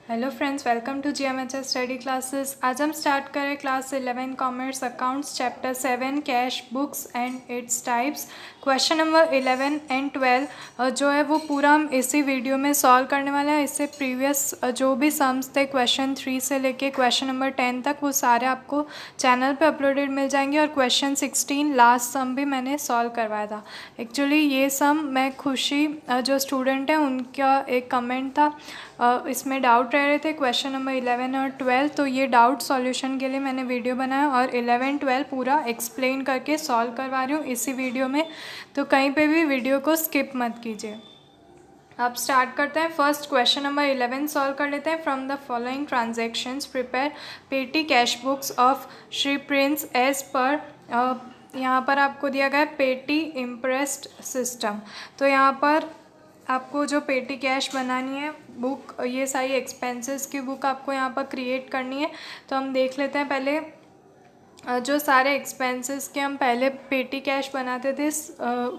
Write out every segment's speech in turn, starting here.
Hello friends, welcome to GMHS study classes. आज हम start करें class 11 commerce accounts chapter 7 cash books and its types. Question number 11 and 12 जो है वो पूरा हम इसी वीडियो में सॉल्व करने वाले हैं। इससे प्रीवियस जो भी सम्स थे क्वेश्चन 3 से लेके क्वेश्चन नंबर 10 तक वो सारे आपको चैनल पे अपलोडेड मिल जाएंगे। और क्वेश्चन 16 लास्ट सम भी मैंने सॉल्व करवाया था। एक्चुअली ये सम मैं खुशी जो स्टूडेंट है उनका एक कमेंट था, इसमें डाउट रह रहे थे क्वेश्चन नंबर 11 और 12, तो ये डाउट सॉल्यूशन के लिए मैंने वीडियो बनाया और 11 12 पूरा एक्सप्लेन करके सॉल्व करवा रही हूँ इसी वीडियो में। तो कहीं पे भी वीडियो को स्किप मत कीजिए। अब स्टार्ट करते हैं। फर्स्ट क्वेश्चन नंबर 11 सॉल्व कर लेते हैं। From the following transactions prepare petty cash books of Shri Prince as per. यहाँ पर आपको दिया गया है पेटी इम्प्रेस्ड सिस्टम। तो यहाँ पर आपको जो पेटी कैश बनानी है बुक, ये सारी एक्सपेंसेस की बुक आपको यहाँ पर क्रिएट करनी है। तो हम देख लेते हैं पहले जो सारे एक्सपेंसेस के हम पहले पेटी कैश बनाते थे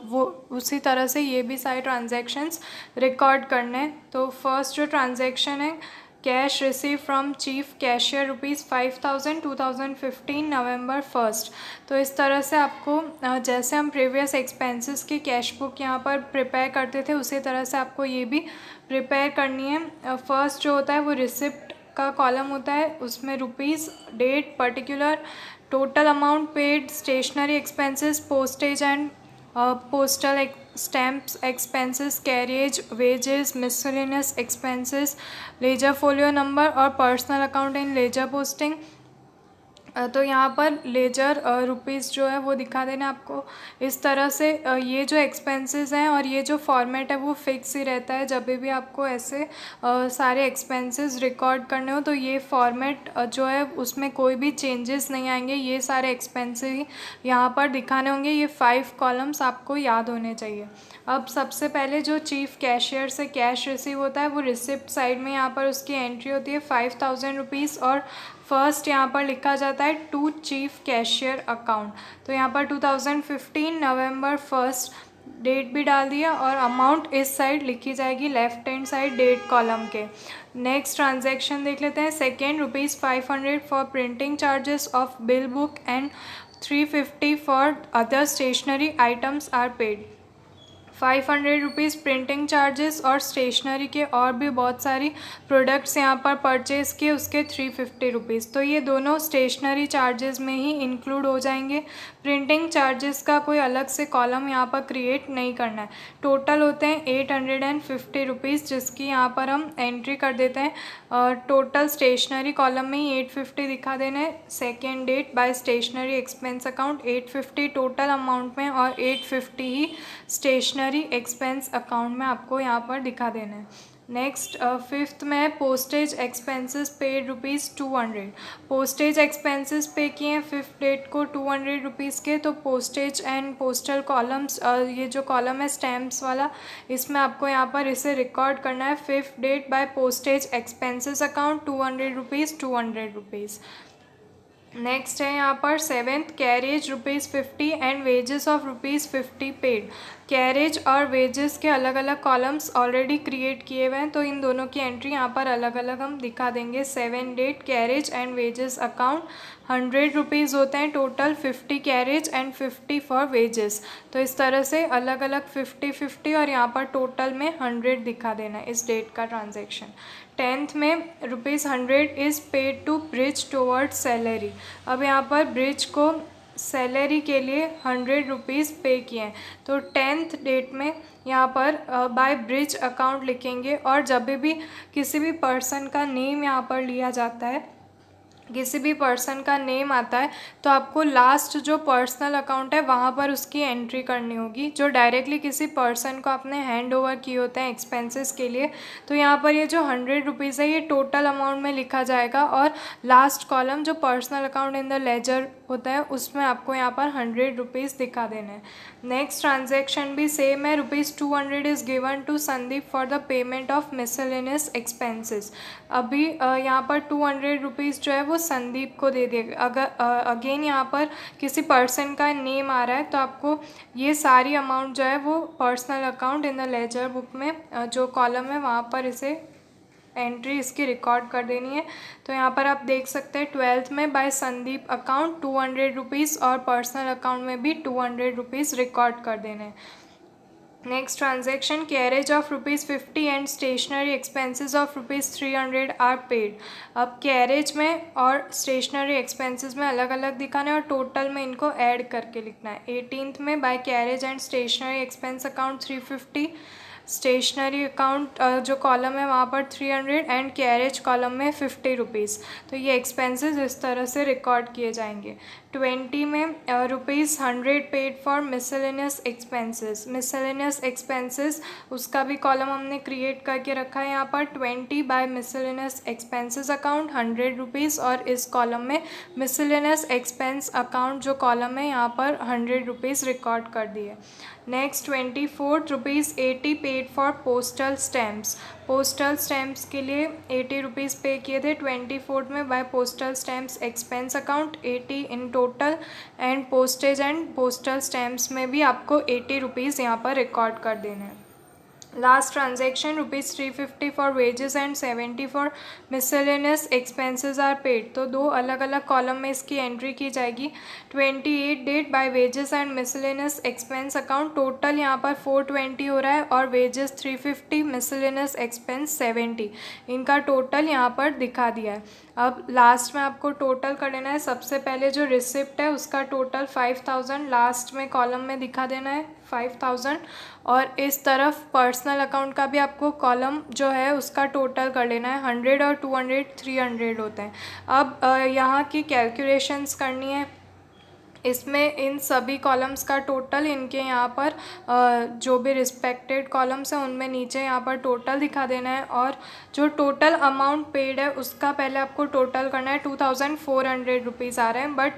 वो उसी तरह से ये भी सारे ट्रांजैक्शंस रिकॉर्ड करने हैं। तो फर्स्ट जो ट्रांजैक्शन है cash receive from chief cashier ₹5000 2015 नवंबर 1। तो इस तरह से आपको जैसे हम प्रीवियस एक्सपेंसेस की कैश बुक यहाँ पर प्रिपेयर करते थे उसी तरह से आपको ये भी प्रिपेयर करनी है। फर्स्ट जो होता है वो रिसिप्ट का कॉलम होता है, उसमें rupees, date, particular, total amount paid, stationery expenses, postage and postal stamps expenses, carriage, wages, miscellaneous expenses, ledger folio number और personal account in ledger posting. तो यहाँ पर लेजर रुपीज़ जो है वो दिखा देना आपको इस तरह से। ये जो एक्सपेंसेस हैं और ये जो फॉर्मेट है वो फिक्स ही रहता है। जब भी आपको ऐसे सारे एक्सपेंसेस रिकॉर्ड करने हो तो ये फॉर्मेट जो है उसमें कोई भी चेंजेस नहीं आएंगे। ये सारे एक्सपेंसेस यहाँ पर दिखाने होंगे। ये 5 कॉलम्स आपको याद होने चाहिए। अब सबसे पहले जो चीफ कैशियर से कैश रिसीव होता है वो रिसिप्ट साइड में यहाँ पर उसकी एंट्री होती है 5000 रुपीज़ और फर्स्ट यहाँ पर लिखा जाता है टू चीफ कैशियर अकाउंट। तो यहाँ पर 2015 नवंबर 1 डेट भी डाल दिया और अमाउंट इस साइड लिखी जाएगी left hand side date column के। नेक्स्ट ट्रांजैक्शन देख लेते हैं। Second ₹500 for printing charges of bill book and 350 for other stationery items are paid. 500 rupees printing charges और स्टेशनरी के और भी बहुत सारी प्रोडक्ट्स यहाँ पर परचेज़ किए, उसके 350 रुपीज़। तो ये दोनों स्टेशनरी चार्जेस में ही इंक्लूड हो जाएंगे। प्रिंटिंग चार्जेस का कोई अलग से कॉलम यहाँ पर क्रिएट नहीं करना है। टोटल होते हैं 850 रुपीज़, जिसकी यहाँ पर हम एंट्री कर देते हैं। टोटल स्टेशनरी कॉलम में ही 850 दिखा देना है। Second date by stationery expense account 850 total amount में और 850 ही स्टेशनरी एक्सपेंस अकाउंट में आपको यहाँ पर दिखा देना है। नेक्स्ट फिफ्थ में postage expenses paid ₹200। Postage expenses पे किए हैं फिफ्थ डेट को 200 रुपीज़ के। तो पोस्टेज एंड पोस्टल कॉलम्स, ये जो कॉलम है स्टैम्प्स वाला, इसमें आपको यहाँ पर इसे रिकॉर्ड करना है। Fifth date by postage expenses account 200 rupees 200 rupees. Next है यहाँ पर seventh carriage ₹50 and wages of ₹50 paid. Carriage और वेजेस के अलग अलग कॉलम्स ऑलरेडी क्रिएट किए हुए हैं, तो इन दोनों की एंट्री यहाँ पर अलग अलग हम दिखा देंगे। 7 date carriage and wages account 100 rupees होते हैं total, 50 carriage and 50 for wages. तो इस तरह से अलग अलग 50 और यहाँ पर टोटल में 100 दिखा देना है इस डेट का ट्रांजेक्शन। 10th में ₹100 is paid to Brij towards salary. अब यहाँ पर ब्रिज को सैलरी के लिए 100 रुपीज़ पे किए हैं। तो 10th डेट में यहाँ पर बाय ब्रिज अकाउंट लिखेंगे। और जब भी किसी भी पर्सन का नेम यहाँ पर लिया जाता है, किसी भी पर्सन का नेम आता है, तो आपको लास्ट जो पर्सनल अकाउंट है वहाँ पर उसकी एंट्री करनी होगी, जो डायरेक्टली किसी पर्सन को आपने हैंड ओवर किए होते हैं एक्सपेंसेस के लिए। तो यहाँ पर ये जो 100 रुपीज़ है ये टोटल अमाउंट में लिखा जाएगा और लास्ट कॉलम जो personal account in the ledger होता है उसमें आपको यहाँ पर 100 रुपीज़ दिखा देना है। नेक्स्ट ट्रांजेक्शन भी सेम है। ₹200 is given to Sandeep for the payment of miscellaneous expenses. अभी यहाँ पर 200 रुपीज़ जो है वो संदीप को दे दिया। अगर अगेन यहाँ पर किसी पर्सन का नेम आ रहा है तो आपको ये सारी अमाउंट जो है वो personal account in the laser book में जो कॉलम है वहाँ पर इसे एंट्री इसकी रिकॉर्ड कर देनी है। तो यहाँ पर आप देख सकते हैं 12th में बाय संदीप अकाउंट 200 रुपीज़ और पर्सनल अकाउंट में भी 200 रुपीज़ रिकॉर्ड कर देने हैं। Next transaction, carriage of ₹50 and stationery expenses of ₹300 are paid. अब कैरेज में और स्टेशनरी एक्सपेंसेस में अलग अलग दिखाना है और टोटल में इनको ऐड करके लिखना है। 18th में by carriage and stationery expense account 350, stationery account जो कॉलम है वहाँ पर 300 एंड कैरेज कॉलम में 50 रुपीज़। तो ये एक्सपेंसेस इस तरह से रिकॉर्ड किए जाएंगे। 20 में ₹100 paid for miscellaneous expenses. Miscellaneous expenses उसका भी कॉलम हमने क्रिएट करके रखा है यहाँ पर 20 by miscellaneous expenses account 100 rupees और इस कॉलम में मिसलेनियस एक्सपेंस अकाउंट जो कॉलम है यहाँ पर 100 रुपीज़ रिकॉर्ड कर दिए। Next 24th ₹80 paid for postal stamps. Postal stamps के लिए 80 रुपीज़ पे किए थे 24th में by postal stamps expense account 80 in total and postage and postal stamps में भी आपको 80 रुपीज़ यहाँ पर रिकॉर्ड कर देना है। Last transaction ₹350 for wages and 70 for miscellaneous expenses are paid. तो दो अलग अलग कॉलम में इसकी एंट्री की जाएगी। 28 date by wages and miscellaneous expense account total यहाँ पर 420 हो रहा है और वेजेस 350, मिसलेनियस एक्सपेंस 70, इनका टोटल यहाँ पर दिखा दिया है। अब लास्ट में आपको टोटल कर लेना है। सबसे पहले जो रिसिप्ट है उसका टोटल 5000 लास्ट में कॉलम में दिखा देना है 5000 और इस तरफ पर्सनल अकाउंट का भी आपको कॉलम जो है उसका टोटल कर लेना है। 100 और 200 300 होते हैं। अब यहाँ की कैलकुलेशंस करनी है। इसमें इन सभी कॉलम्स का टोटल इनके यहाँ पर जो भी रिस्पेक्टेड कॉलम्स हैं उनमें नीचे यहाँ पर टोटल दिखा देना है और जो टोटल अमाउंट पेड है उसका पहले आपको टोटल करना है। 2400 रुपीज़ आ रहे हैं बट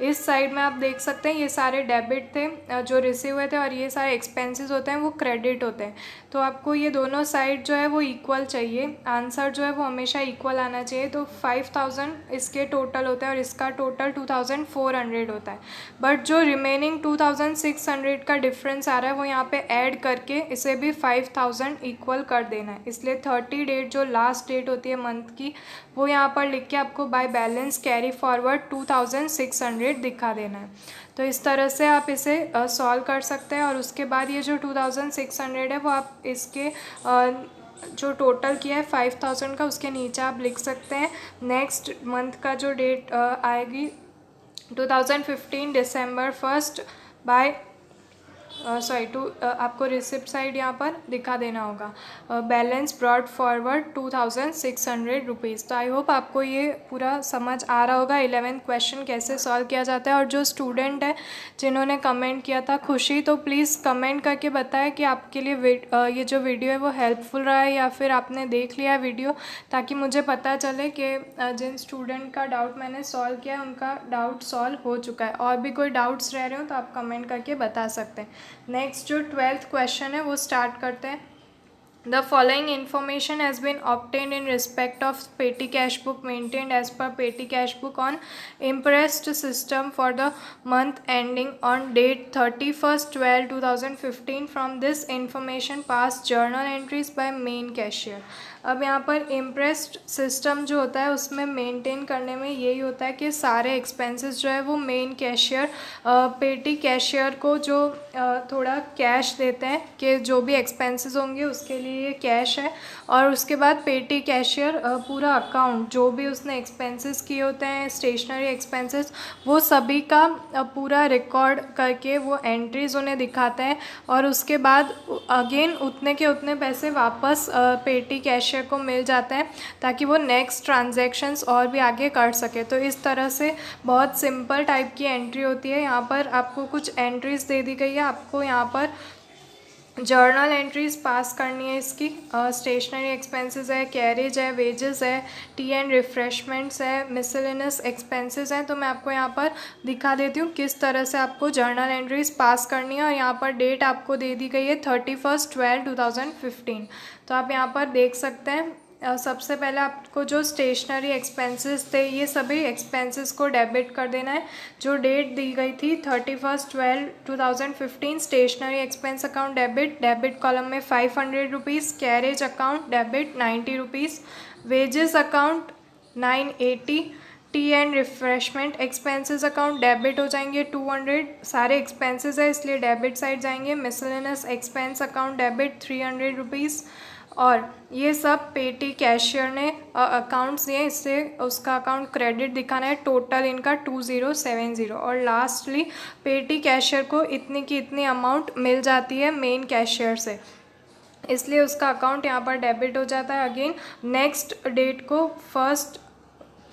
इस साइड में आप देख सकते हैं ये सारे डेबिट थे जो रिसीव हुए थे और ये सारे एक्सपेंसेस होते हैं वो क्रेडिट होते हैं। तो आपको ये दोनों साइड जो है वो इक्वल चाहिए, आंसर जो है वो हमेशा इक्वल आना चाहिए। तो 5000 इसके टोटल होता है और इसका टोटल 2400 होता है बट जो रिमेनिंग 2600 का डिफरेंस आ रहा है वो यहाँ पे ऐड करके इसे भी 5000 इक्वल कर देना है। इसलिए 30 डेट जो लास्ट डेट होती है मंथ की वो यहाँ पर लिख के आपको बाय बैलेंस कैरी फॉरवर्ड 2600 दिखा देना है। तो इस तरह से आप इसे सॉल्व कर सकते हैं और उसके बाद ये जो 2600 है वो आप इसके जो टोटल किया है 5000 का उसके नीचे आप लिख सकते हैं। नेक्स्ट मंथ का जो डेट आएगी 2015 December 1 बाय आपको रिसिप्ट साइड यहाँ पर दिखा देना होगा बैलेंस ब्रॉड फॉरवर्ड 2600 रुपीज़। तो आई होप आपको ये पूरा समझ आ रहा होगा 11th क्वेश्चन कैसे सॉल्व किया जाता है। और जो स्टूडेंट है जिन्होंने कमेंट किया था खुशी, तो प्लीज़ कमेंट करके बताएं कि आपके लिए ये जो वीडियो है वो हेल्पफुल रहा है या फिर आपने देख लिया वीडियो, ताकि मुझे पता चले कि जिन स्टूडेंट का डाउट मैंने सॉल्व किया है उनका डाउट सॉल्व हो चुका है। और भी कोई डाउट्स रह रहे हो तो आप कमेंट करके बता सकते हैं। नेक्स्ट जो 12th क्वेश्चन है वो स्टार्ट करते हैं। The following information has been obtained in respect of petty cash book maintained as per petty cash book on impressed system for the month ending on date 31/12/2015 from this information past journal entries by main cashier। अब यहाँ पर impressed system जो होता है उसमें maintain करने में यही होता है कि सारे एक्सपेंसेस जो है वो मेन कैशियर पेटी कैशियर को जो थोड़ा कैश देते हैं कि जो भी एक्सपेंसेस होंगे उसके लिए ये कैश है और उसके बाद पेटी कैशियर पूरा अकाउंट जो भी उसने एक्सपेंसेस किए होते हैं स्टेशनरी एक्सपेंसेस वो सभी का पूरा रिकॉर्ड करके वो एंट्रीज उन्हें दिखाते हैं और उसके बाद अगेन उतने के उतने पैसे वापस पेटी कैशियर को मिल जाते हैं ताकि वो नेक्स्ट ट्रांजैक्शंस और भी आगे कर सके। तो इस तरह से बहुत सिंपल टाइप की एंट्री होती है। यहाँ पर आपको कुछ एंट्रीज दे दी गई है, आपको यहाँ पर जर्नल एंट्रीज पास करनी है। इसकी स्टेशनरी एक्सपेंसेस है, कैरेज है, वेजेस है, टी एंड रिफ्रेशमेंट्स है, मिसलेनियस एक्सपेंसेस हैं। तो मैं आपको यहाँ पर दिखा देती हूँ किस तरह से आपको जर्नल एंट्रीज पास करनी है और यहाँ पर डेट आपको दे दी गई है 31/12/2015। तो आप यहाँ पर देख सकते हैं सबसे पहले आपको जो स्टेशनरी एक्सपेंसेस थे ये सभी एक्सपेंसेस को डेबिट कर देना है। जो डेट दी गई थी 31/12/2015, stationery expense account debit column में 500 rupees, carriage account debit 90 rupees, wages account 980, tea and refreshment expenses account debit हो जाएंगे 200, सारे एक्सपेंसेस है इसलिए डेबिट साइड जाएंगे। Miscellaneous expense account debit 300 rupees, और ये सब पेटी कैशियर ने अकाउंट्स दिए, इससे उसका अकाउंट क्रेडिट दिखाना है। टोटल इनका 2070। और लास्टली पेटी कैशियर को इतनी की इतनी अमाउंट मिल जाती है मेन कैशियर से, इसलिए उसका अकाउंट यहाँ पर डेबिट हो जाता है। अगेन नेक्स्ट डेट को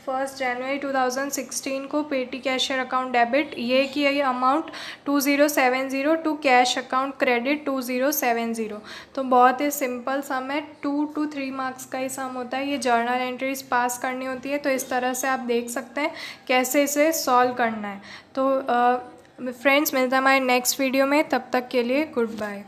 1 जनवरी 2016 को पेटी कैशियर अकाउंट डेबिट, ये की ये amount 2070 to cash account credit 2070। तो बहुत ही सिंपल सम है, 2 to 3 मार्क्स का ही सम होता है। ये जर्नल एंट्रीज पास करनी होती है, तो इस तरह से आप देख सकते हैं कैसे इसे सॉल्व करना है। तो फ्रेंड्स, मिलते हैं हमारे नेक्स्ट वीडियो में, तब तक के लिए गुड बाय।